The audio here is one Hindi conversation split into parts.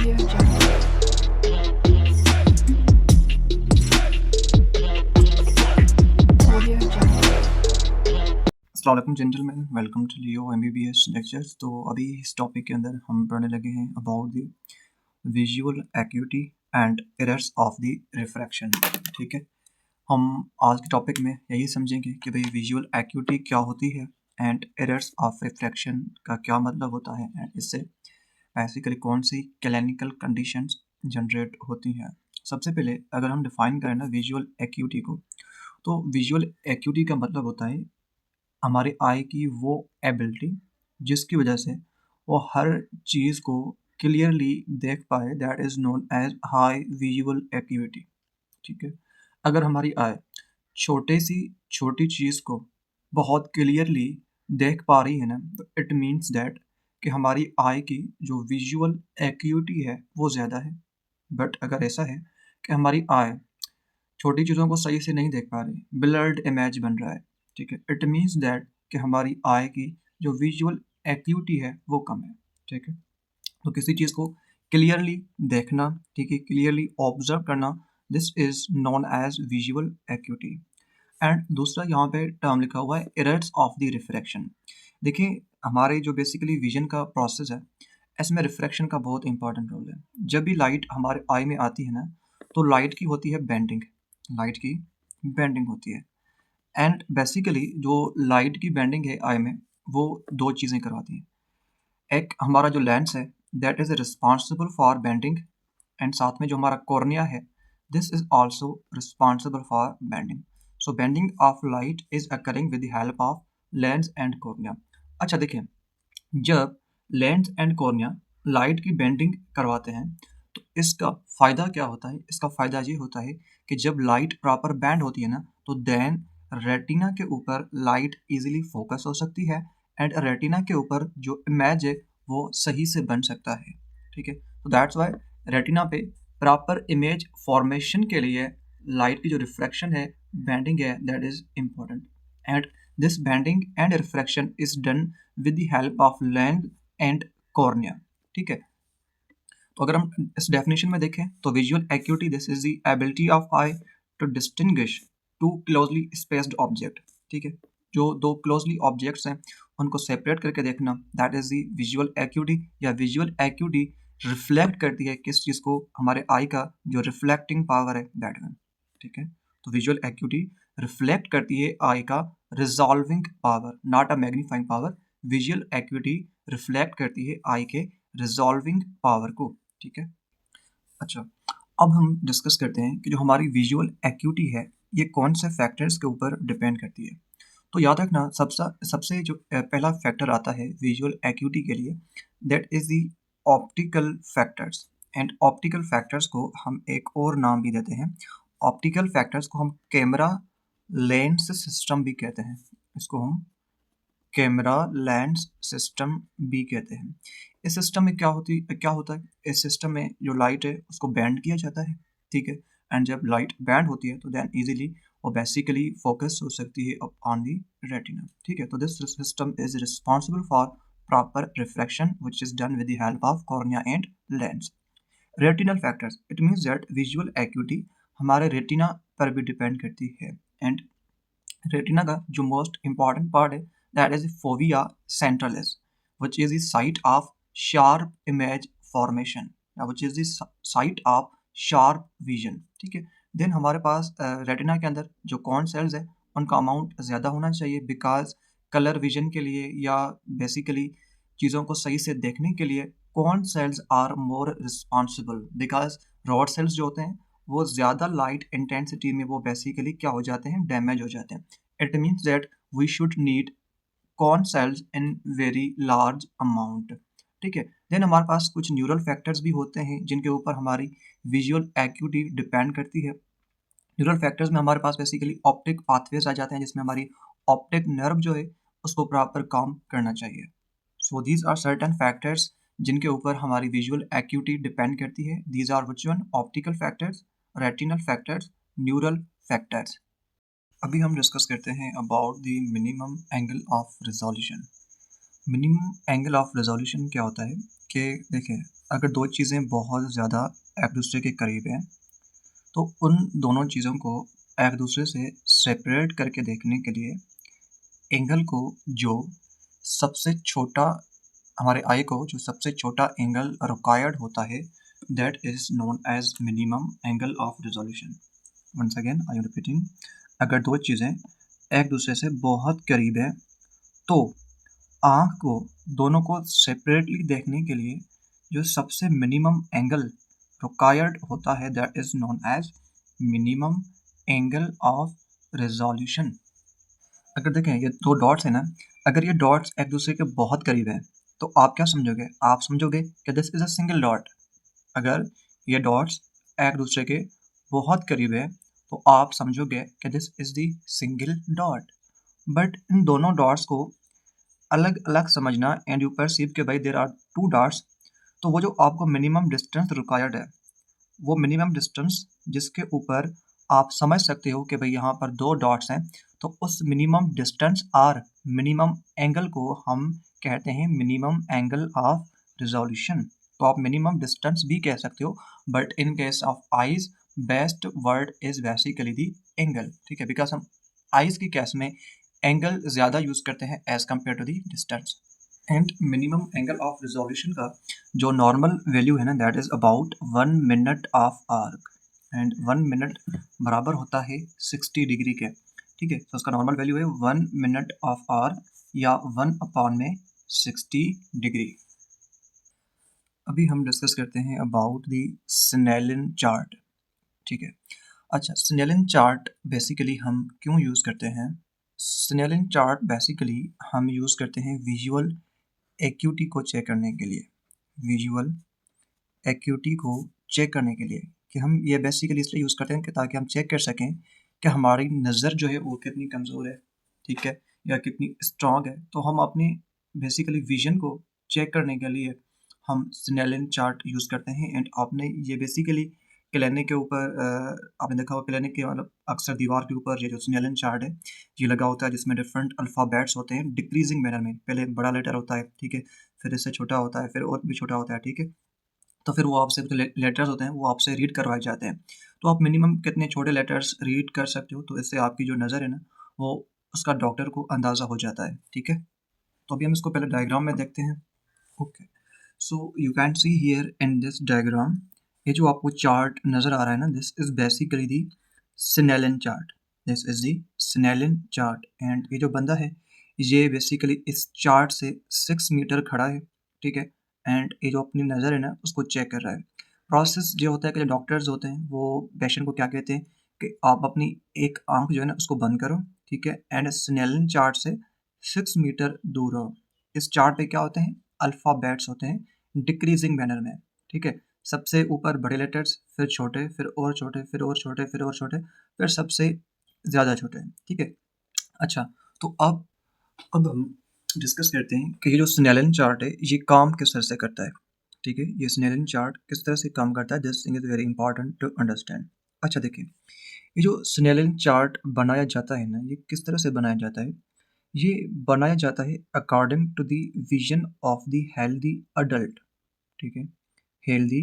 Audio Jungle. Audio Jungle. अस्सलाम वालेकुम gentleman, welcome to Leo MBBS lectures. तो अभी इस टॉपिक के अंदर हम पढ़ने लगे हैं about the visual acuity and errors of the refraction. ठीक है, हम आज के टॉपिक में यही समझेंगे कि भाई विजुअल एक्यूटी क्या होती है एंड एरर्स ऑफ रिफ्रैक्शन का क्या मतलब होता है एंड इससे बेसिकली कौन सी क्लिनिकल कंडीशंस जनरेट होती हैं। सबसे पहले अगर हम डिफाइन करें ना विजुअल एक्यूटी को, तो विजुअल एक्यूटी का मतलब होता है हमारे आई की वो एबिलिटी जिसकी वजह से वो हर चीज़ को क्लियरली देख पाए, that is known as high visual acuity. ठीक है, अगर हमारी आई छोटी चीज़ को बहुत क्लियरली देख पा रही है ना, तो इट मीन्स दैट कि हमारी आई की जो विजुअल एक्यूटी है वो ज़्यादा है। बट अगर ऐसा है कि हमारी आई छोटी चीज़ों को सही से नहीं देख पा रही, ब्लर्ड इमेज बन रहा है, ठीक है, इट मीन्स दैट कि हमारी आई की जो विजुअल एक्यूटी है वो कम है। ठीक है, तो किसी चीज़ को क्लियरली देखना, ठीक है, क्लियरली ऑब्जर्व करना, this is known as visual acuity. And दूसरा यहाँ पे टर्म लिखा हुआ है एरर्स ऑफ द रिफ्रैक्शन। देखिए, हमारे जो बेसिकली विजन का प्रोसेस है, इसमें रिफ्रैक्शन का बहुत इंपॉर्टेंट रोल है। जब भी लाइट हमारे आई में आती है ना, तो लाइट की होती है बेंडिंग, लाइट की बेंडिंग होती है। एंड बेसिकली जो लाइट की बेंडिंग है आई में, वो दो चीज़ें करवाती हैं। एक हमारा जो लेंस है, that is responsible for bending, and साथ में जो हमारा कॉर्निया है, this is also responsible for bending. So bending of light is occurring with the help of lens and cornea. अच्छा देखिए, जब लेंस एंड कॉर्निया लाइट की बेंडिंग करवाते हैं, तो इसका फ़ायदा क्या होता है? इसका फ़ायदा ये होता है कि जब लाइट प्रॉपर बेंड होती है ना, तो देन रेटिना के ऊपर लाइट इजीली फोकस हो सकती है एंड रेटिना के ऊपर जो इमेज है वो सही से बन सकता है। ठीक है, तो दैट्स वाई रेटिना पे प्रॉपर इमेज फॉर्मेशन के लिए लाइट की जो रिफ्रैक्शन है, बेंडिंग है, that is important. And this bending and refraction is done with the help of lens and cornea. ठीक है, तो अगर हम इस डेफिनेशन में देखें तो visual acuity this is the ability of eye to distinguish two closely spaced object. ठीक है, जो दो क्लोजली ऑब्जेक्ट्स हैं उनको सेपरेट करके देखना, that is the visual acuity. या विजुअल एक्यूटी रिफ्लेक्ट करती है किस चीज़ को? हमारे आई का जो रिफ्लेक्टिंग पावर है, दैट वन। ठीक है, तो विजुअल एक्यूटी रिफ्लेक्ट करती है आई का resolving power, not a magnifying power. Visual acuity reflect करती है आई के रिजॉल्विंग पावर को। ठीक है, अच्छा, अब हम डिस्कस करते हैं कि जो हमारी विजुअल एक्यूटी है ये कौन से फैक्टर्स के ऊपर डिपेंड करती है। तो याद रखना, सबसे सबसे जो पहला फैक्टर आता है विजुअल एक्यूटी के लिए, that is the optical factors. And optical factors को हम एक और नाम भी देते हैं। ऑप्टिकल फैक्टर्स को हम कैमरा लेंस सिस्टम भी कहते हैं। इसको हम कैमरा लेंस सिस्टम भी कहते हैं। इस सिस्टम में क्या होता है? इस सिस्टम में जो लाइट है उसको बैंड किया जाता है। ठीक है, एंड जब लाइट बैंड होती है तो देन इजीली वो बेसिकली फोकस हो सकती है ऑन दी रेटिना। ठीक है, तो this system is responsible for proper refraction which is done with the help of cornea and lens. Retinal factors, it means that visual acuity हमारे रेटिना पर भी डिपेंड करती है। एंड रेटिना का जो मोस्ट इंपॉर्टेंट पार्ट है, that is fovea centralis, which is the site of sharp image formation, which is the site of sharp vision। ठीक है, देन हमारे पास रेटिना के अंदर जो कौन सेल्स है उनका अमाउंट ज़्यादा होना चाहिए, बिकॉज कलर विजन के लिए या बेसिकली चीज़ों को सही से देखने के लिए कौन cells are more responsible, because rod cells जो होते हैं वो ज़्यादा लाइट इंटेंसिटी में वो बेसिकली क्या हो जाते हैं? डैमेज हो जाते हैं। It means that we should need cone cells in very large amount. ठीक है, देन हमारे पास कुछ न्यूरल फैक्टर्स भी होते हैं जिनके ऊपर हमारी विजुअल एक्यूटी डिपेंड करती है। न्यूरल फैक्टर्स में हमारे पास बेसिकली ऑप्टिक पाथवेज आ जाते हैं जिसमें हमारी ऑप्टिक नर्व जो है उसको प्रॉपर काम करना चाहिए। So these are certain factors जिनके ऊपर हमारी विजुअल एक्यूटी डिपेंड करती है। These are which one? Optical factors, retinal factors, neural factors. अभी हम डिस्कस करते हैं about the minimum angle of resolution. Minimum angle of resolution क्या होता है कि देखिए, अगर दो चीज़ें बहुत ज़्यादा एक दूसरे के करीब हैं, तो उन दोनों चीज़ों को एक दूसरे से सेपरेट करके देखने के लिए एंगल को जो सबसे छोटा हमारे आई को जो सबसे छोटा एंगल रिक्वायर्ड होता है, that is known as minimum angle of resolution. Once again I am repeating, अगर दो चीज़ें एक दूसरे से बहुत करीब हैं, तो आँख को दोनों को सेपरेटली देखने के लिए जो सबसे मिनिमम एंगल रिक्वायर्ड होता है, that is known as minimum angle of resolution. अगर देखें ये दो डॉट्स हैं ना, अगर ये डॉट्स एक दूसरे के बहुत करीब हैं, तो आप क्या समझोगे? आप समझोगे कि this is a single dot. अगर ये डॉट्स एक दूसरे के बहुत करीब है, तो आप समझोगे कि this is the single dot. But in दोनों डॉट्स को अलग-अलग समझना एंड यू परसीव कि भाई देयर आर टू डॉट्स, तो वो जो आपको मिनिमम डिस्टेंस रिक्वायर्ड है, वो मिनिमम डिस्टेंस जिसके ऊपर आप समझ सकते हो कि भाई यहाँ पर दो डॉट्स हैं, तो उस मिनिमम डिस्टेंस और मिनिमम एंगल को हम कहते हैं मिनिमम एंगल ऑफ रिजोल्यूशन। तो आप मिनिमम डिस्टेंस भी कह सकते हो, but in case of eyes best word is basically the angle. ठीक है, बिकॉज हम आइज की केस में एंगल ज़्यादा यूज़ करते हैं as compare to the distance. And minimum angle of resolution का जो नॉर्मल वैल्यू है ना, that is about 1 minute of arc, and 1 minute बराबर होता है 60 डिग्री के। ठीक है, तो उसका नॉर्मल वैल्यू है 1 मिनट ऑफ आर्क या 1 अपॉन में 60 डिग्री। अभी हम डिस्कस करते हैं अबाउट दी स्नेलिन चार्ट। ठीक है, अच्छा, स्नेलिन चार्ट बेसिकली हम क्यों यूज़ करते हैं? स्नेलिन चार्ट बेसिकली हम यूज़ करते हैं विजुअल एक्यूटी को चेक करने के लिए। विजुअल एक्यूटी को चेक करने के लिए कि हम ये बेसिकली इसलिए यूज़ करते हैं कि ताकि हम चेक कर सकें कि हमारी नज़र जो है वो कितनी कमज़ोर है, ठीक है, या कितनी स्ट्रॉन्ग है। तो हम अपनी बेसिकली विजन को चेक करने के लिए हम स्नेलिन चार्ट यूज़ करते हैं। एंड आपने ये बेसिकली क्लिनिक के ऊपर आपने देखा होगा, क्लिनिक के मतलब अक्सर दीवार के ऊपर ये जो स्नेलिन चार्ट है ये लगा होता है, जिसमें डिफरेंट अल्फ़ाबेट्स होते हैं डिक्रीजिंग मैनर में। पहले बड़ा लेटर होता है, ठीक है, फिर इससे छोटा होता है, फिर और भी छोटा होता है, ठीक है। तो फिर वो आपसे जो लेटर्स होते हैं वो आपसे रीड करवाए जाते हैं। तो आप मिनिमम कितने छोटे लेटर्स रीड कर सकते हो, तो इससे आपकी जो नज़र है ना, वो उसका डॉक्टर को अंदाज़ा हो जाता है, ठीक है। तो अभी हम इसको पहले डायग्राम में देखते हैं। Okay, so you can see here in this diagram, ये जो आपको चार्ट नज़र आ रहा है ना, this is basically the Snellen chart. This is the Snellen chart. And ये जो बंदा है ये बेसिकली इस चार्ट से 6 मीटर खड़ा है, ठीक है। एंड ये जो अपनी नज़र है ना उसको चेक कर रहा है। प्रोसेस ये होता है कि जो डॉक्टर्स होते हैं वो पेशेंट को क्या कहते हैं कि आप अपनी एक आँख जो है ना उसको बंद करो, ठीक है, एंड स्नेलिन चार्ट से 6 मीटर दूर रहो। इस चार्ट पे क्या होते हैं? अल्फ़ाबेट्स होते हैं डिक्रीजिंग मैनर में, ठीक है। सबसे ऊपर बड़े लेटर्स, फिर छोटे, फिर और छोटे, फिर और छोटे, फिर और छोटे, फिर सबसे ज़्यादा छोटे, ठीक है। अच्छा, तो अब हम डिस्कस करते हैं कि ये जो स्नेलिन चार्ट है ये काम किस तरह से करता है, ठीक है। ये स्नेलिन चार्ट किस तरह से काम करता है, this thing is very important to understand. अच्छा देखिए, ये जो स्नेलिन चार्ट बनाया जाता है ना, ये किस तरह से बनाया जाता है? ये बनाया जाता है according to the vision of the healthy adult, ठीक है। हेल्दी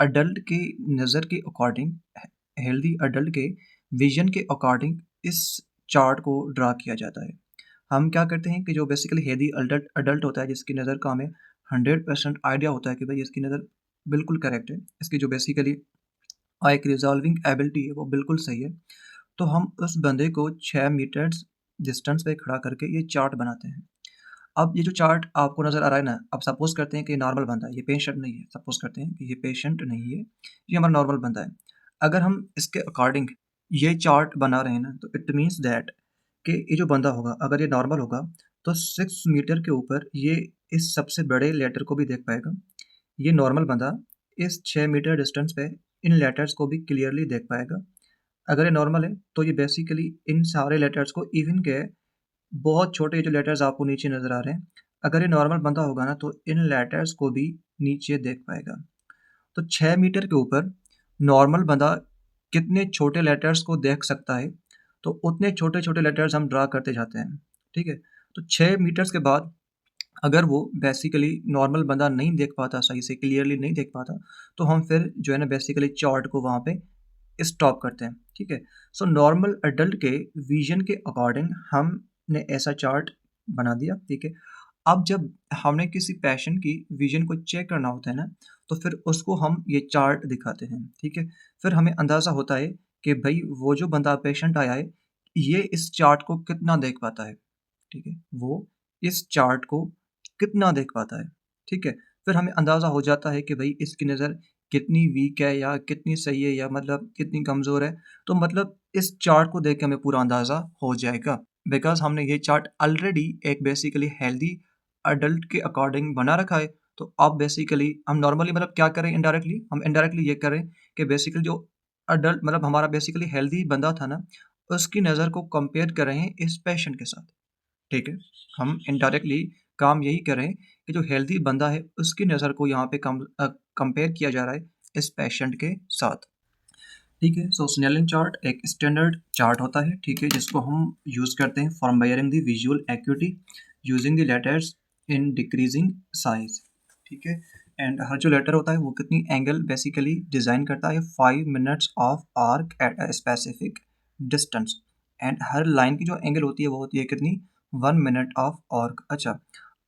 अडल्ट के नज़र के अकॉर्डिंग, हेल्दी अडल्ट के विजन के अकॉर्डिंग इस चार्ट को ड्रा किया जाता है। हम क्या करते हैं कि जो बेसिकली हेल्दी अडल्ट अडल्ट होता है जिसकी नज़र का हमें 100% आइडिया होता है कि भाई इसकी नज़र बिल्कुल करेक्ट है, इसकी जो बेसिकली आई की रिजॉल्विंग एबिलिटी है वो बिल्कुल सही है, तो हम उस बंदे को 6 मीटर्स डिस्टेंस पे खड़ा करके ये चार्ट बनाते हैं। अब ये जो चार्ट आपको नज़र आ रहा है ना, अब सपोज़ करते हैं कि ये नॉर्मल बंदा है, ये पेशेंट नहीं है। सपोज़ करते हैं कि ये पेशेंट नहीं है, ये हमारा नॉर्मल बंदा है। अगर हम इसके अकॉर्डिंग ये चार्ट बना रहे हैं ना, तो इट मीन्स दैट कि ये जो बंदा होगा, अगर ये नॉर्मल होगा, तो 6 मीटर के ऊपर ये इस सबसे बड़े लेटर को भी देख पाएगा। ये नॉर्मल बंदा इस 6 मीटर डिस्टेंस पे इन लेटर्स को भी क्लियरली देख पाएगा। अगर ये नॉर्मल है, तो ये बेसिकली इन सारे लेटर्स को इवन के बहुत छोटे जो लेटर्स आपको नीचे नज़र आ रहे हैं, अगर ये नॉर्मल बंदा होगा ना, तो इन लेटर्स को भी नीचे देख पाएगा। तो 6 मीटर के ऊपर नॉर्मल बंदा कितने छोटे लेटर्स को देख सकता है, तो उतने छोटे-छोटे लेटर्स हम ड्रा करते जाते हैं, ठीक है? तो 6 मीटर्स के बाद अगर वो बेसिकली नॉर्मल बंदा नहीं देख पाता, सही से क्लियरली नहीं देख पाता, तो हम फिर जो है ना बेसिकली चार्ट को वहाँ पे स्टॉप करते हैं, ठीक है। सो नॉर्मल एडल्ट के विजन के अकॉर्डिंग हमने ऐसा चार्ट बना दिया, ठीक है। अब जब हमने किसी पेशेंट की विजन को चेक करना होता है ना, तो फिर उसको हम ये चार्ट दिखाते हैं, ठीक है। फिर हमें अंदाज़ा होता है कि भाई वो जो बंदा पेशेंट आया है, ये इस चार्ट को कितना देख पाता है, ठीक है। वो इस चार्ट को कितना देख पाता है, ठीक है। फिर हमें अंदाज़ा हो जाता है कि भाई इसकी नज़र कितनी वीक है या कितनी सही है या मतलब कितनी कमज़ोर है। तो मतलब इस चार्ट को देख के हमें पूरा अंदाज़ा हो जाएगा। बिकॉज़ हमने ये चार्ट ऑलरेडी एक बेसिकली हेल्दी एडल्ट के अकॉर्डिंग बना रखा है। तो अब बेसिकली हम नॉर्मली मतलब क्या करें इनडायरेक्टली? हम इनडायरेक्टली ये करें कि बेसिकली जो एडल्ट मतलब हमारा बेसिकली हेल्दी बंदा था ना, उसकी नज़र को कंपेयर कर रहे हैं इस पेशेंट के साथ। ठीक है? हम इनडायरेक्टली काम यही कर रहे हैं कि जो हेल्दी बंदा है उसकी नज़र को यहाँ पे कंपेयर किया जा रहा है इस पेशेंट के साथ। ठीक है? सो स्नेलिंग चार्ट एक स्टैंडर्ड चार्ट होता है, ठीक है? जिसको हम यूज़ करते हैं for measuring the visual acuity using the letters in decreasing size, ठीक है? एंड हर जो लेटर होता है वो कितनी एंगल बेसिकली डिज़ाइन करता है 5 minutes of arc at a specific distance and her line की जो एंगल होती है वो होती है कितनी 1 मिनट ऑफ आर्क। अच्छा,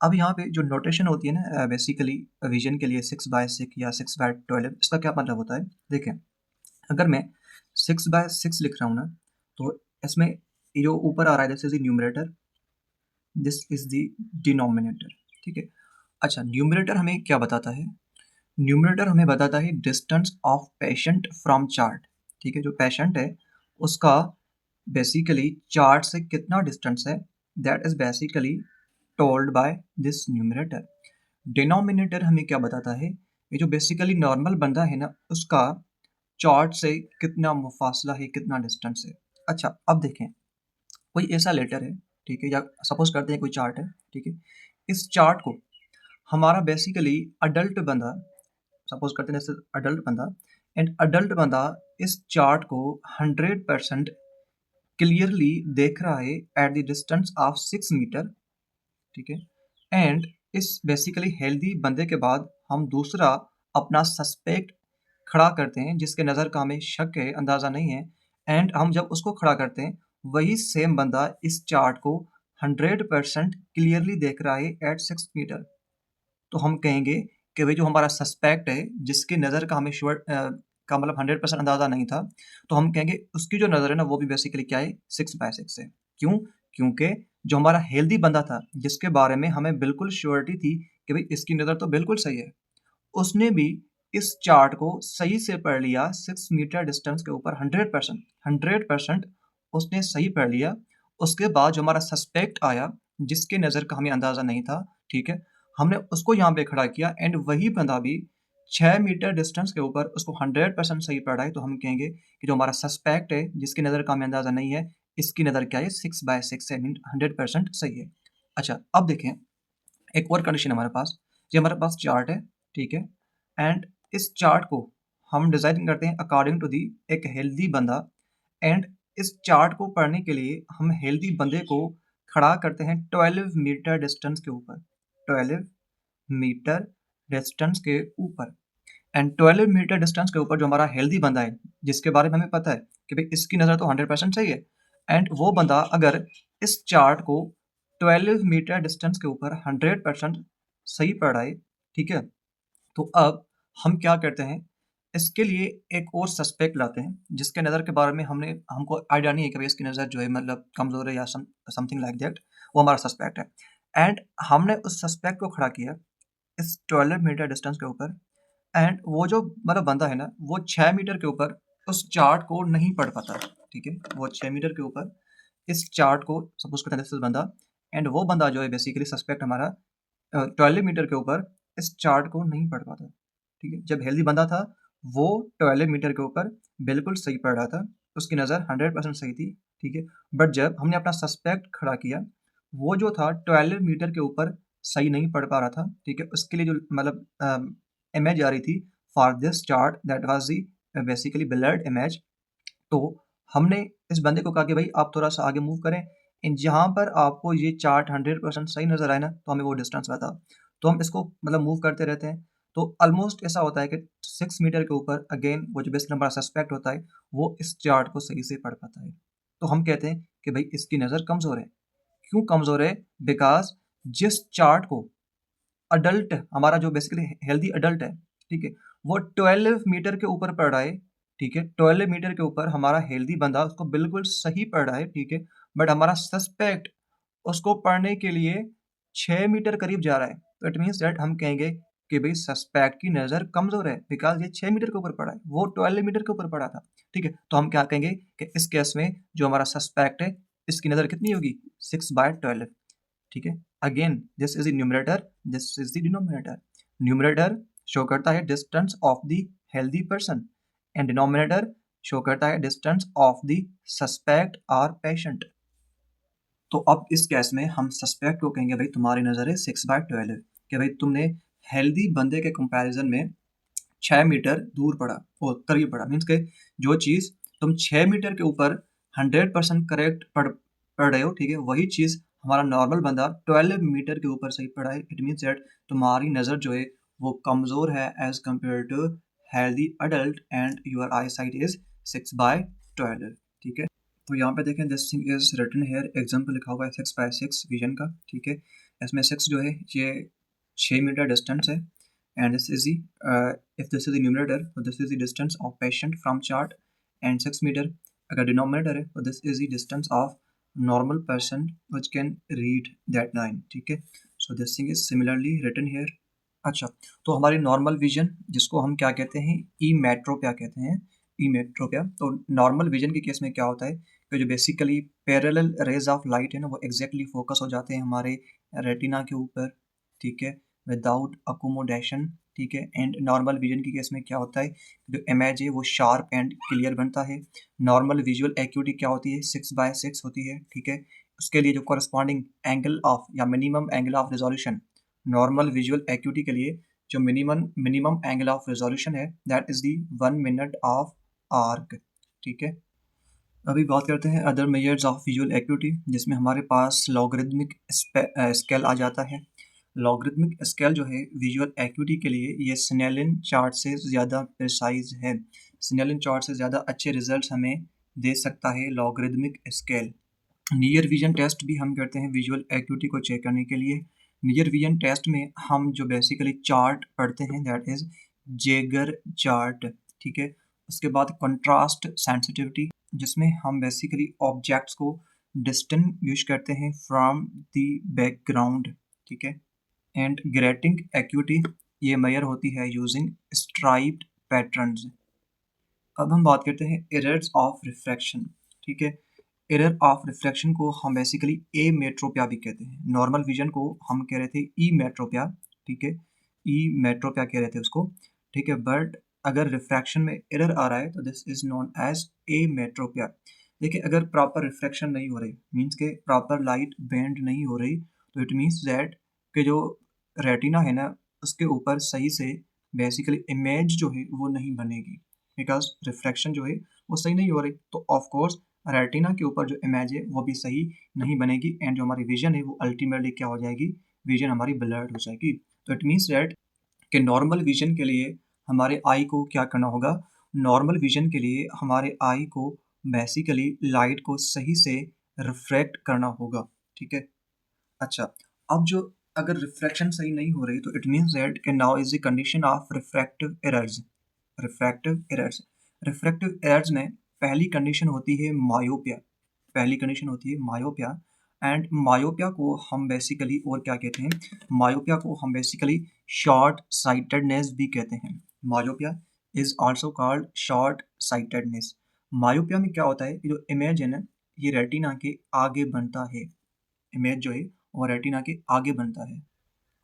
अब यहाँ पे जो नोटेशन होती है ना बेसिकली विज़न के लिए 6/6 या 6/12 इसका क्या मतलब होता है? देखें, अगर मैं 6/6 लिख रहा हूँ ना, तो इसमें ये जो ऊपर आ रहा है this is the numerator, this is the denominator, ठीक है? अच्छा, न्यूमरेटर हमें क्या बताता है? न्यूमरेटर हमें बताता है distance of patient from chart, ठीक है? जो पेशेंट है उसका बेसिकली चार्ट से कितना डिस्टेंस है, that is basically told by this numerator. Denominator हमें क्या बताता है? ये जो बेसिकली नॉर्मल बंदा है ना, उसका चार्ट से कितना मुफासला है, कितना डिस्टेंस है। अच्छा, अब देखें, कोई ऐसा लेटर है, ठीक है, या सपोज़ करते हैं कोई चार्ट है, ठीक है। इस चार्ट को हमारा बेसिकली अडल्ट बंदा, सपोज़ करते हैं जैसे अडल्ट बंदा एंड अडल्ट बंदा इस चार्ट को 100% क्लियरली देख रहा है at the distance of 6 metre, ठीक है। एंड इस बेसिकली हेल्दी बंदे के बाद हम दूसरा अपना सस्पेक्ट खड़ा करते हैं जिसके नज़र का हमें शक है, अंदाज़ा नहीं है। एंड हम जब उसको खड़ा करते हैं वही सेम बंदा इस चार्ट को 100% क्लियरली देख रहा है एट 6 मीटर। तो हम कहेंगे कि भाई जो हमारा सस्पेक्ट है जिसकी नज़र का हमें श्योर का मतलब 100% अंदाज़ा नहीं था, तो हम कहेंगे उसकी जो नज़र है ना वो भी बेसिकली क्या है 6/6 है। क्यों? क्योंकि जो हमारा हेल्दी बंदा था जिसके बारे में हमें बिल्कुल श्योरिटी थी कि भाई इसकी नज़र तो बिल्कुल सही है, उसने भी इस चार्ट को सही से पढ़ लिया 6 मीटर डिस्टेंस के ऊपर 100% उसने सही पढ़ लिया। उसके बाद जो हमारा सस्पेक्ट आया जिसके नज़र का हमें अंदाज़ा नहीं था, ठीक है? हमने उसको यहाँ पे खड़ा किया एंड वही बंदा भी 6 मीटर डिस्टेंस के ऊपर उसको 100% सही पढ़ रहा है, तो हम कहेंगे कि जो हमारा सस्पेक्ट है जिसकी नज़र का हमें अंदाज़ा नहीं है, इसकी नज़र क्या है 6/6 है, मीन 100% सही है। अच्छा, अब देखें, एक और कंडीशन हमारे पास, ये हमारे पास चार्ट है, ठीक है? एंड इस चार्ट को हम डिज़ाइन करते हैं अकॉर्डिंग टू दी एक हेल्दी बंदा एंड इस चार्ट को पढ़ने के लिए हम हेल्दी बंदे को खड़ा करते हैं 12 मीटर डिस्टेंस के ऊपर, 12 मीटर डिस्टेंस के ऊपर। एंड 12 मीटर डिस्टेंस के ऊपर जो हमारा हेल्दी बंदा है, जिसके बारे में हमें पता है कि भाई इसकी नज़र तो 100% सही है एंड वो बंदा अगर इस चार्ट को 12 मीटर डिस्टेंस के ऊपर 100% सही पढ़ रहा है, ठीक है? तो अब हम क्या करते हैं, इसके लिए एक और सस्पेक्ट लाते हैं, जिसके नज़र के बारे में हमको आइडिया नहीं है कि भाई इसकी नज़र जो है मतलब कमज़ोर है या समथिंग लाइक दैट, वो हमारा सस्पेक्ट है। एंड हमने उस सस्पेक्ट को खड़ा किया इस 12 मीटर डिस्टेंस के ऊपर एंड वो जो मतलब बंदा है ना, वो 6 मीटर के ऊपर उस चार्ट को नहीं पढ़ पाता, ठीक है? वो 6 मीटर के ऊपर इस चार्ट को सपोज़ करते हैं दिस इज़ बंदा एंड वो बंदा जो है बेसिकली सस्पेक्ट हमारा 12 मीटर के ऊपर इस चार्ट को नहीं पढ़ पाता, ठीक है? जब हेल्दी बंदा था, वो 12 मीटर के ऊपर बिल्कुल सही पढ़ रहा था, उसकी नज़र 100% सही थी, ठीक है? बट जब हमने अपना सस्पेक्ट खड़ा किया, वो जो था 12 मीटर के ऊपर सही नहीं पढ़ पा रहा था, ठीक है? उसके लिए जो मतलब इमेज आ रही थी for this chart that was the basically blurred image. तो हमने इस बंदे को कहा कि भाई आप थोड़ा-सा आगे मूव करें जहाँ पर आपको ये चार्ट 100% सही नज़र आए ना, तो हमें वो डिस्टेंस बताओ। तो हम इसको मतलब मूव करते रहते हैं, तो ऑलमोस्ट ऐसा होता है कि 6 मीटर के ऊपर अगेन वो जो बेस नंबर सस्पेक्ट होता है, वो इस चार्ट को सही से पढ़ पाता है। तो हम कहते हैं कि भाई इसकी नज़र कमज़ोर है। क्यों कमज़ोर है? बिकॉज़ जिस चार्ट को अडल्ट हमारा जो बेसिकली हेल्दी अडल्ट है, ठीक है, वो 12 मीटर के ऊपर पढ़ रहा है, ठीक है, 12 मीटर के ऊपर हमारा हेल्दी बंदा उसको बिल्कुल सही पढ़ रहा है, ठीक है, बट हमारा सस्पेक्ट उसको पढ़ने के लिए 6 मीटर करीब जा रहा है। तो इट मीन्स दैट हम कहेंगे कि भाई सस्पेक्ट की नज़र कमज़ोर है बिकॉज़ ये 6 मीटर के ऊपर पड़ा है, वो 12 मीटर के ऊपर पड़ा था, ठीक है। तो हम क्या कहेंगे कि इस केस में जो हमारा सस्पेक्ट है, इसकी नज़र कितनी होगी? 6/12, ठीक है। Again this is the numerator, this is the denominator. Numerator show करता है distance of the healthy person and denominator show करता है डिस्टेंस ऑफ द सस्पेक्ट और पेशेंट। तो अब इस केस में हम सस्पेक्ट को कहेंगे भाई तुम्हारी नज़र है 6/12 कि भाई तुमने हेल्दी बंदे के कंपैरिजन में 6 मीटर दूर पड़ा और करीब पड़ा, मीन्स के जो चीज़ तुम 6 मीटर के ऊपर 100% करेक्ट पढ़ रहे हो, ठीक है, वही चीज़ हमारा नॉर्मल बंदा 12 मीटर के ऊपर सही पढ़ा है। इट मीन्स दैट तुम्हारी नज़र जो है वो कमज़ोर है as compare to healthy adult and your eye sight is 6/12, ठीक है। तो यहाँ पे देखें this thing is written here, example लिखा हुआ है 6/6 विजन का, ठीक है। इसमें 6 जो है ये 6 मीटर डिस्टेंस है and this is the if this is the numerator, so this is the distance of patient from chart and 6 meter अगर denominator है तो this is the distance of normal person which can read that line, ठीक है। so this thing is similarly written here। अच्छा, तो हमारी नॉर्मल विजन जिसको हम क्या कहते हैं, ई मेट्रोपिया कहते हैं, ई मेट्रोपिया। तो नॉर्मल विजन के केस में क्या होता है कि जो basically parallel raise of light है ना, वो एग्जैक्टली फोकस हो जाते हैं हमारे रेटिना के ऊपर, ठीक है, विदाउट अकोमोडेशन, ठीक है। एंड नॉर्मल विजन के केस में क्या होता है, जो इमेज है वो शार्प एंड क्लियर बनता है। नॉर्मल विजुअल एक्यूटी क्या होती है, 6/6 होती है, ठीक है। उसके लिए जो कॉरस्पॉन्डिंग एंगल ऑफ या minimum angle of resolution normal visual acuity के लिए जो मिनिमम एंगल ऑफ रिजोल्यूशन है that is the 1 minute of arc, ठीक है। अभी बात करते हैं other measures of visual acuity जिसमें हमारे पास लॉगरिदमिक स्केल आ जाता है। लॉगरिदमिक स्केल जो है विजुअल एक्यूटी के लिए ये स्नेलिन चार्ट से ज़्यादा प्रिसाइज है, स्नेलिन चार्ट से ज़्यादा अच्छे रिजल्ट्स हमें दे सकता है logarithmic scale. Near vision test भी हम करते हैं विजुअल एक्यूटी को चेक करने के लिए। नियर विजन टेस्ट में हम जो बेसिकली चार्ट पढ़ते हैं दैट इज जेगर चार्ट, ठीक है। उसके बाद कंट्रास्ट सेंसिटिविटी जिसमें हम बेसिकली ऑब्जेक्ट्स को डिस्टिंग्विश करते हैं फ्रॉम द बैकग्राउंड, ठीक है। एंड ग्रेटिंग एक्यूटी ये मेजर होती है यूजिंग स्ट्राइप्ड पैटर्न्स। अब हम बात करते हैं एरर्स ऑफ रिफ्रैक्शन, ठीक है। एरर ऑफ रिफ्रैक्शन को हम बेसिकली ए मेट्रोपिया भी कहते हैं। नॉर्मल विजन को हम कह रहे थे ई मेट्रोपिया, ठीक है, ई मेट्रोपिया कह रहे थे उसको, ठीक है। बट अगर रिफ्रैक्शन में एरर आ रहा है तो this is known as ametropia. देखिए अगर प्रॉपर रिफ्रैक्शन नहीं हो रही, मीन्स के प्रॉपर लाइट बेंड नहीं हो रही, तो इट मीन्स दैट कि जो रेटिना है ना उसके ऊपर सही से बेसिकली इमेज जो है वो नहीं बनेगी, बिकॉज रिफ्रैक्शन जो है वो सही नहीं हो रही। तो ऑफ कोर्स रेटिना के ऊपर जो इमेज है वो भी सही नहीं बनेगी एंड जो हमारी विजन है वो अल्टीमेटली क्या हो जाएगी, विजन हमारी ब्लर्ड हो जाएगी। तो इट मीन्स दैट कि नॉर्मल विजन के लिए हमारे आई को क्या करना होगा, नॉर्मल विजन के लिए हमारे आई को बेसिकली लाइट को सही से रिफ्रैक्ट करना होगा, ठीक है। अच्छा, अब जो अगर रिफ्रैक्शन सही नहीं हो रही तो इट मीन्स दैट कि now is the condition of refractive errors. Refractive errors, refractive errors में पहली कंडीशन होती है मायोपिया, पहली कंडीशन होती है मायोपिया। एंड मायोपिया को हम बेसिकली और क्या कहते हैं, मायोपिया को हम बेसिकली शॉर्ट साइटेडनेस भी कहते हैं। Myopia is also called short sightedness. Myopia में क्या होता है कि जो इमेज है ना ये रेटिना के आगे बनता है, इमेज जो है वो रेटिना के आगे बनता है।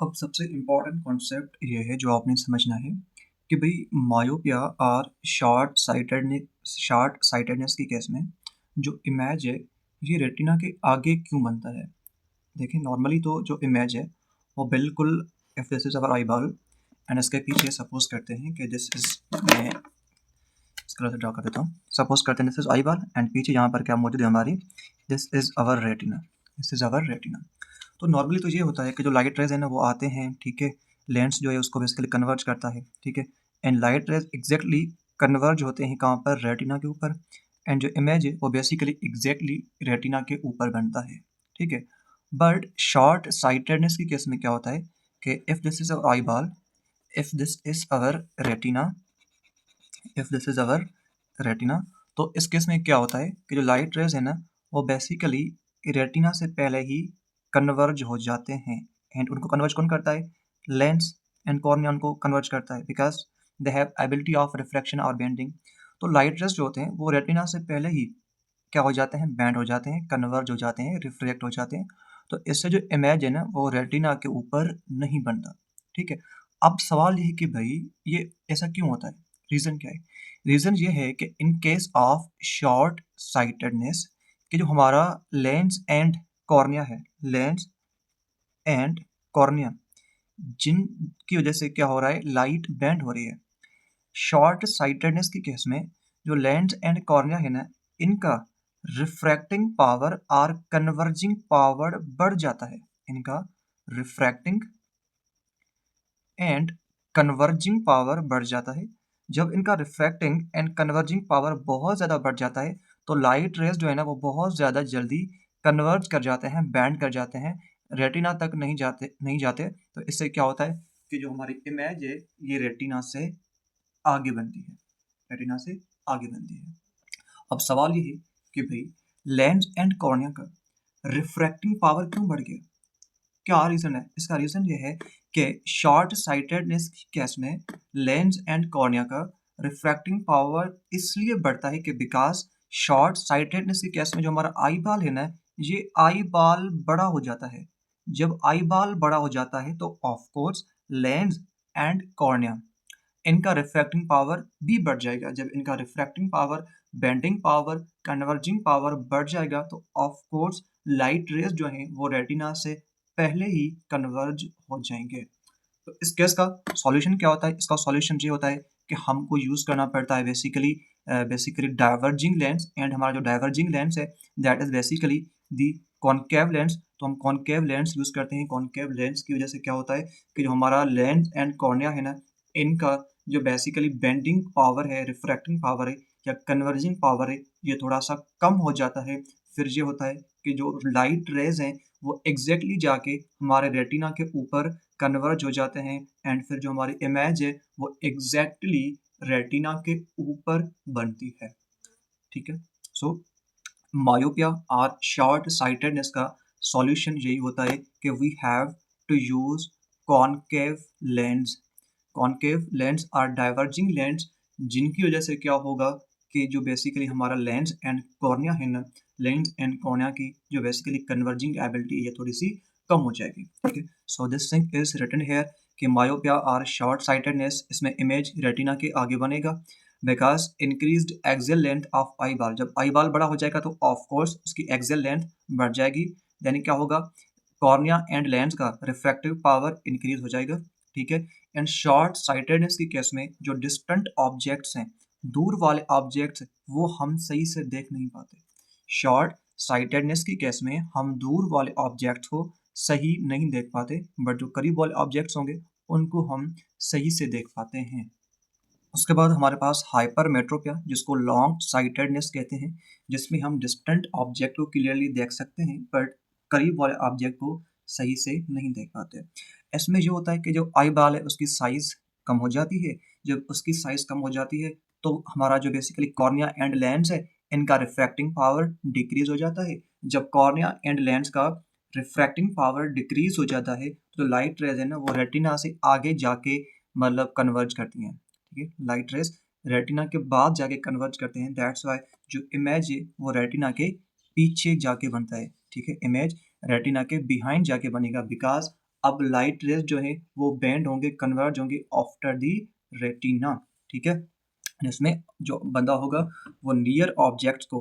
अब सबसे इम्पॉर्टेंट कॉन्सेप्ट ये है जो आपने समझना है कि भाई मायोपिया और शॉर्ट साइटेडनेस की केस में जो इमेज है ये रेटिना के आगे क्यों बनता है। देखिए नॉर्मली तो जो इमेज है वो बिल्कुल if this is our eye ball and इसके पीछे सपोज करते हैं कि दिस इज इस कलर से ड्रा कर देता हूँ। सपोज करते हैं दिस इज आई बाल एंड पीछे यहाँ पर क्या मौजूद है हमारी, this is our retina, this is our retina. तो नॉर्मली तो ये होता है कि जो लाइट रेज है ना वो आते हैं, ठीक है, लेंस जो है उसको बेसिकली कन्वर्ज करता है, ठीक है, and light rays exactly converge होते हैं कहाँ पर, रेटिना के ऊपर, एंड जो इमेज है वो बेसिकली एग्जैक्टली रेटिना के ऊपर बनता है, ठीक है। बट शॉर्ट साइटेडनेस की केस में क्या होता है कि if this is our eye ball, if this is our retina, if this is our retina, तो इस केस में क्या होता है कि जो लाइट रेज है ना वो बेसिकली रेटिना से पहले ही कन्वर्ज हो जाते हैं, एंड उनको कन्वर्ज कौन करता है, लेंस एंड कॉर्निया उनको कन्वर्ज करता है, because they have ability of reflection और बेंडिंग। तो लाइट रेज जो होते हैं वो रेटिना से पहले ही क्या हो जाते हैं, बैंड हो जाते हैं, कन्वर्ज हो जाते हैं, रिफ्लेक्ट हो जाते हैं। तो इससे जो इमेज है ना वो रेटिना के ऊपर नहीं बनता, ठीक है। अब सवाल ये है कि भाई ये ऐसा क्यों होता है, रीज़न क्या है। रीज़न ये है कि in case of short sightedness कि जो हमारा लेंस एंड कॉर्निया है, लेंस एंड कॉर्निया, जिनकी वजह से क्या हो रहा है, लाइट बेंड हो रही है। शॉर्ट साइटेडनेस की केस में जो लेंस एंड कॉर्निया है ना इनका रिफ्रैक्टिंग पावर और कन्वर्जिंग पावर बढ़ जाता है, इनका रिफ्रैक्टिंग एंड कन्वर्जिंग पावर बढ़ जाता है। जब इनका रिफ्रैक्टिंग एंड कन्वर्जिंग पावर बहुत ज़्यादा बढ़ जाता है तो लाइट रेज जो है ना वो बहुत ज़्यादा जल्दी कन्वर्ज कर जाते हैं, बैंड कर जाते हैं, रेटिना तक नहीं जाते। तो इससे क्या होता है कि जो हमारी इमेज है ये रेटिना से आगे बनती है, रेटिना से आगे बनती है। अब सवाल ये है कि भाई लेंस एंड कॉर्निया का रिफ्रैक्टिंग पावर क्यों बढ़ गया, क्या रीज़न है। इसका रीज़न ये है कि शॉर्ट साइटेडनेस की केस में लेंस एंड कॉर्निया का रिफ्रैक्टिंग पावर इसलिए बढ़ता है कि बिकॉज शॉर्ट साइटेडनेस के केस में जो हमारा आई बॉल है ना ये आई बॉल बड़ा हो जाता है। जब आई बॉल बड़ा हो जाता है तो of course lens and cornea इनका रिफ्रैक्टिंग पावर भी बढ़ जाएगा। जब इनका refracting power, bending power, converging power बढ़ जाएगा तो ऑफ कोर्स लाइट रेज जो हैं वो रेटिना से पहले ही कन्वर्ज हो जाएंगे। तो इस केस का सॉल्यूशन क्या होता है, इसका सॉल्यूशन ये होता है कि हमको यूज़ करना पड़ता है बेसिकली डाइवर्जिंग लेंस, एंड हमारा जो डाइवर्जिंग लेंस है that is basically the concave lens. तो हम कॉनकेव लेंस यूज़ करते हैं। कॉनकेव लेंस की वजह से क्या होता है कि जो हमारा लेंस एंड कॉर्निया है ना इनका जो बेसिकली बेंडिंग पावर है, रिफ्रैक्टिंग पावर है या कन्वर्जिंग पावर है ये थोड़ा सा कम हो जाता है। फिर ये होता है कि जो लाइट रेज हैं वो एग्जैक्टली जाके हमारे रेटिना के ऊपर कन्वर्ज हो जाते हैं, एंड फिर जो हमारी इमेज है वो एग्जैक्टली रेटिना के ऊपर बनती है, ठीक है। सो मायोपिया और शॉर्ट साइटेडनेस का सॉल्यूशन यही होता है कि we have to use concave lens. Concave lens और डाइवर्जिंग लेंस जिनकी वजह से क्या होगा कि जो बेसिकली हमारा लेंस एंड कॉर्निया है ना, लेंस एंड कॉर्निया की जो बेसिकली कन्वर्जिंग एबिलिटी है थोड़ी सी कम हो जाएगी, ठीक है। So this thing is written here कि मायोपिया और शॉर्ट साइटेडनेस इसमें इमेज रेटिना के आगे बनेगा because increased axial length of eyeball. जब आई बाल बड़ा हो जाएगा तो ऑफ कोर्स उसकी एक्सेल लेंथ बढ़ जाएगी, यानी क्या होगा, कॉर्निया एंड लेंस का रिफ्रैक्टिव पावर इंक्रीज हो जाएगा, ठीक है। एंड शॉर्ट साइटेडनेस की केस में जो डिस्टेंट ऑब्जेक्ट्स हैं, दूर वाले ऑब्जेक्ट्स वो हम सही से देख नहीं पाते। शॉर्ट साइटेडनेस की केस में हम दूर वाले ऑब्जेक्ट्स को सही नहीं देख पाते, बट जो करीब वाले ऑब्जेक्ट्स होंगे उनको हम सही से देख पाते हैं। उसके बाद हमारे पास हाइपरमेट्रोपिया जिसको लॉन्ग साइटेडनेस कहते हैं, जिसमें हम डिस्टेंट ऑब्जेक्ट को क्लियरली देख सकते हैं बट करीब वाले ऑब्जेक्ट को सही से नहीं देख पाते। इसमें ये होता है कि जो आई बॉल है उसकी साइज़ कम हो जाती है। जब उसकी साइज़ कम हो जाती है तो हमारा जो बेसिकली कॉर्निया एंड लेंस है इनका रिफ्रैक्टिंग पावर डिक्रीज हो जाता है। जब कॉर्निया एंड लेंस का रिफ्रैक्टिंग पावर डिक्रीज हो जाता है तो लाइट रेज है ना वो रेटिना से आगे जाके मतलब कन्वर्ज करती हैं, ठीक है। लाइट रेज रेटिना के बाद जाके कन्वर्ज करते हैं, दैट्स वाई जो इमेज है वो रेटिना के पीछे जाके बनता है, ठीक है। इमेज रेटिना के बिहाइंड जाके बनेगा बिकॉज अब लाइट रेज जो है वो बेंड होंगे, कन्वर्ज होंगे आफ्टर दी रेटिना, ठीक है। इसमें जो बंदा होगा वो नियर ऑब्जेक्ट्स को,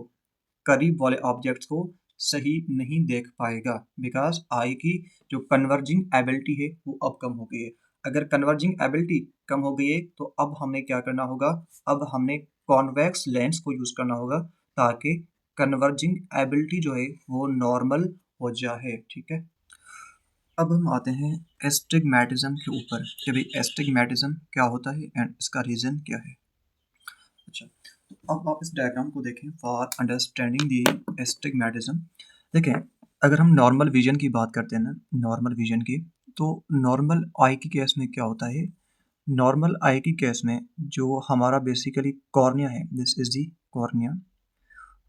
करीब वाले ऑब्जेक्ट्स को सही नहीं देख पाएगा बिकॉज आई की जो कन्वर्जिंग एबिलिटी है वो अब कम हो गई है। अगर कन्वर्जिंग एबिलिटी कम हो गई है तो अब हमने क्या करना होगा, अब हमने कॉन्वेक्स लेंस को यूज़ करना होगा ताकि कन्वर्जिंग एबिलिटी जो है वो नॉर्मल हो जाए। ठीक है, अब हम आते हैं एस्टिग्मेटिज्म के ऊपर कि भाई एस्टिग्मेटिज्म क्या होता है एंड इसका रीज़न क्या है। अच्छा, तो अब आप इस डायग्राम को देखें फॉर अंडरस्टैंडिंग दी एस्टिग्मेटिज्म। देखें, अगर हम नॉर्मल विजन की बात करते हैं ना, नॉर्मल विजन की, तो नॉर्मल आई की केस में क्या होता है, नॉर्मल आई की केस में जो हमारा बेसिकली कॉर्निया है, दिस इज दी कॉर्निया,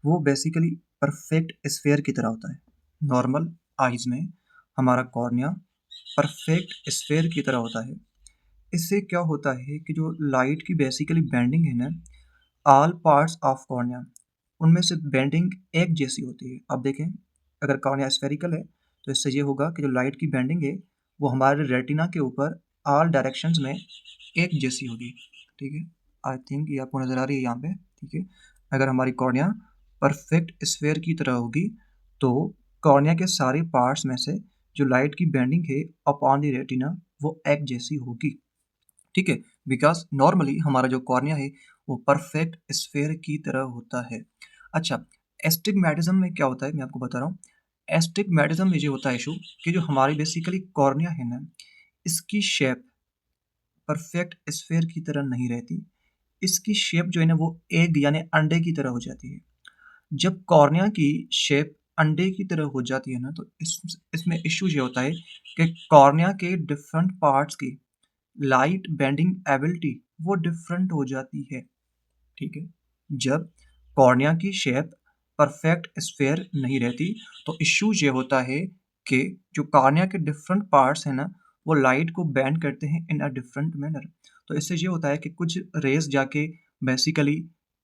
वो बेसिकली परफेक्ट स्फेयर की तरह होता है। नॉर्मल आइज में हमारा कॉर्निया परफेक्ट स्फेयर की तरह होता है। इससे क्या होता है कि जो लाइट की बेसिकली बेंडिंग है ना, ऑल पार्ट्स ऑफ कॉर्निया उनमें से बेंडिंग एक जैसी होती है। अब देखें, अगर कॉर्निया स्फेरिकल है तो इससे ये होगा कि जो लाइट की बेंडिंग है वो हमारे रेटिना के ऊपर ऑल डायरेक्शंस में एक जैसी होगी। ठीक है, आई थिंक ये आपको नज़र आ रही है यहाँ पे। ठीक है, अगर हमारी कॉर्निया परफेक्ट स्फेयर की तरह होगी तो कॉर्निया के सारे पार्ट्स में से जो लाइट की बेंडिंग है अपॉन द रेटिना वो एक जैसी होगी। ठीक है, बिकॉज नॉर्मली हमारा जो कॉर्निया है वो परफेक्ट स्फेयर की तरह होता है। अच्छा, एस्टिग्मेटिज्म में क्या होता है मैं आपको बता रहा हूँ। एस्टिग्मेटिज्म में ये होता है इशू कि जो हमारी बेसिकली कॉर्निया है ना, इसकी शेप परफेक्ट स्फेयर की तरह नहीं रहती। इसकी शेप जो है ना वो एग यानी अंडे की तरह हो जाती है। जब कॉर्निया की शेप अंडे की तरह हो जाती है ना, तो इसमें इशू ये होता है कि कॉर्निया के डिफरेंट पार्ट्स की लाइट बेंडिंग एबिलिटी वो डिफरेंट हो जाती है। ठीक है, जब कॉर्निया की शेप परफेक्ट स्फेयर नहीं रहती तो इश्यू ये होता है कि जो कॉर्निया के डिफरेंट पार्ट्स हैं ना वो लाइट को बेंड करते हैं इन अ डिफरेंट मैनर। तो इससे ये होता है कि कुछ रेस जाके बेसिकली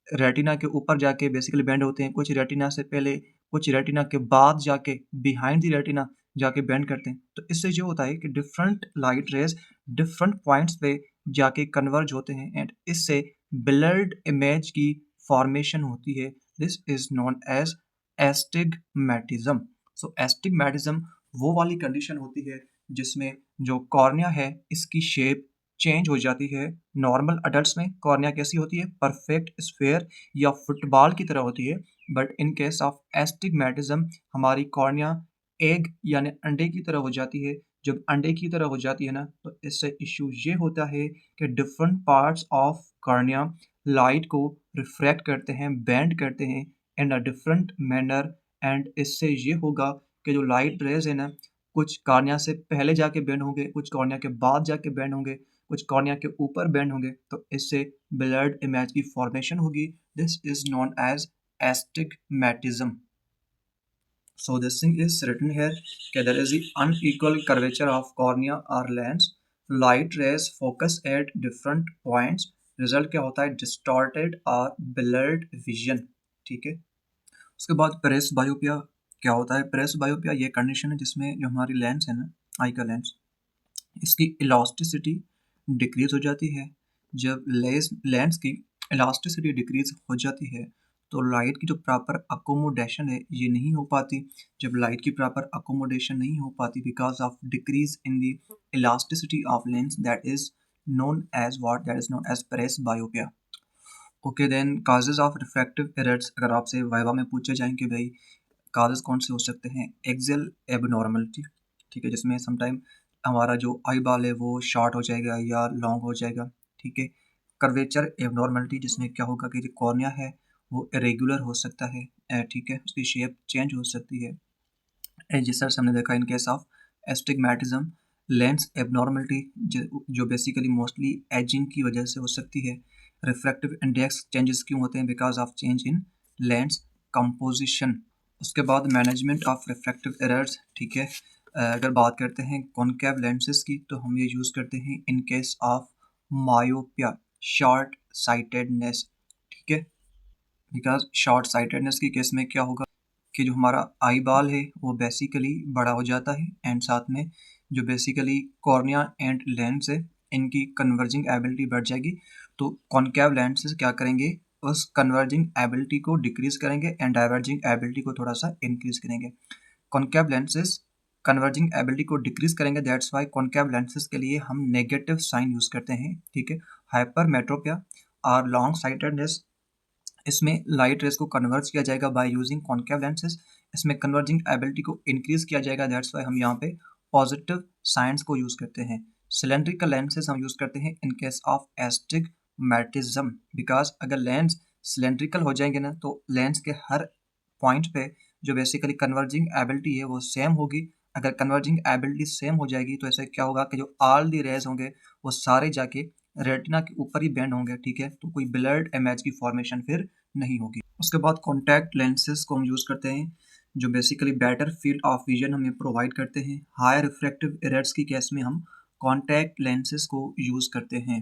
रेटिना के ऊपर जाके बेसिकली बेंड होते हैं, कुछ रेटिना से पहले, कुछ रेटिना के बाद जाके बिहाइंड द रेटिना जाके बेंड करते हैं। तो इससे ये होता है कि different light rays different points पे जाके कन्वर्ज होते हैं एंड इससे ब्लर्ड इमेज की फॉर्मेशन होती है। This is known as astigmatism. So astigmatism वो वाली कंडीशन होती है जिसमें जो कॉर्निया है इसकी शेप चेंज हो जाती है। नॉर्मल अडल्ट्स में कॉर्निया कैसी होती है, परफेक्ट स्फेयर या फुटबॉल की तरह होती है, but in case of astigmatism हमारी कॉर्निया एग यानी अंडे की तरह हो जाती है। जब अंडे की तरह हो जाती है ना तो इससे इश्यू ये होता है कि different parts of cornea light को रिफ्रैक्ट करते हैं, बेंड करते हैं इन अ डिफरेंट मैनर एंड इससे ये होगा कि जो लाइट रेज है ना, कुछ कॉर्निया से पहले जाके बेंड होंगे, कुछ कॉर्निया के बाद जाके बेंड होंगे, कुछ कॉर्निया के ऊपर बेंड होंगे, तो इससे ब्लर्ड इमेज की फॉर्मेशन होगी। This is known as astigmatism. So this thing is written here that there is the unequal curvature of cornea or lens. Light rays focus at different points. Result क्या होता है, distorted और blurred vision। ठीक है, उसके बाद प्रेस बायोपिया क्या होता है। प्रेस बायोपिया ये कंडीशन है जिसमें जो हमारी लेंस है ना, आई का लेंस, इसकी इलास्टिसिटी डिक्रीज हो जाती है। जब लेंस की इलास्टिसिटी डिक्रीज हो जाती है तो लाइट की जो प्रॉपर अकोमोडेशन है ये नहीं हो पाती। जब लाइट की प्रॉपर अकोमोडेशन नहीं हो पाती because of decrease in the elasticity of lens, that is known as what, that is known as presbyopia. Okay, then causes of refractive errors, अगर आपसे वाइवा में पूछे जाएं कि भाई काजेज कौन से हो सकते हैं, एक्सियल एबनॉर्मलिटी। ठीक है, जिसमें समटाइम हमारा जो आई बाल है वो शॉर्ट हो जाएगा या लॉन्ग हो जाएगा। ठीक है, कर्वेचर एबनॉर्मलिटी, जिसमें क्या होगा कि जो कॉर्निया है वो इरेगुलर हो सकता है। ठीक है, उसकी शेप चेंज हो सकती है। जिस तरह से हमने देखा in case of astigmatism, lens abnormality जो बेसिकली मोस्टली एजिंग की वजह से हो सकती है। रिफ्रैक्टिव इंडेक्स चेंजेस क्यों होते हैं, because of change in lens composition. उसके बाद मैनेजमेंट ऑफ रिफ्रैक्टिव एरर्स। ठीक है, अगर बात करते हैं कॉनकेव लेंसेज की तो हम ये यूज़ करते हैं in case of myopia, short sightedness. ठीक है, बिकॉज शॉर्ट साइटेडनेस की केस में क्या होगा कि जो हमारा आई बॉल है वो बेसिकली बड़ा हो जाता है एंड साथ में जो बेसिकली कॉर्निया एंड लेंस है इनकी कन्वर्जिंग एबिलिटी बढ़ जाएगी। तो कॉनकेव लेंसेज क्या करेंगे, उस कन्वर्जिंग एबिलिटी को डिक्रीज करेंगे एंड डाइवर्जिंग एबिलिटी को थोड़ा सा इंक्रीज करेंगे। कॉनकेव लेंसेज कन्वर्जिंग एबिलिटी को डिक्रीज करेंगे, दैट्स वाई कॉन्केव लेंसेज के लिए हम नेगेटिव साइन यूज करते हैं, ठीक है। हाइपरमेट्रोपिया और लॉन्ग साइटेडनेस, इसमें लाइट रेस को कन्वर्ज किया जाएगा बाय यूजिंग कॉन्केव लेंसेज, इसमें कन्वर्जिंग एबिलिटी को इंक्रीज किया जाएगा, दैट्स वाई हम यहाँ पे पॉजिटिव साइंस को यूज करते हैं। सिलेंड्रिकल लेंसेज हम यूज करते हैं in case of astigmatism, because अगर लेंस सिलेंड्रिकल हो जाएंगे ना तो लेंस के हर पॉइंट पे जो बेसिकली कन्वर्जिंग एबिलिटी है वो सेम होगी। अगर कन्वर्जिंग एबिलिटी सेम हो जाएगी तो ऐसे क्या होगा कि जो ऑल दी रेज होंगे वो सारे जाके रेटिना के ऊपर ही बैंड होंगे, ठीक है। तो कोई ब्लर्ड इमेज की फॉर्मेशन फिर नहीं होगी। उसके बाद कॉन्टैक्ट लेंसेज को हम यूज करते हैं जो basically better field of vision हमें प्रोवाइड करते हैं। हाई रिफ्रैक्टिव एरर्स की केस में हम कॉन्टैक्ट लेंसेज को यूज करते हैं।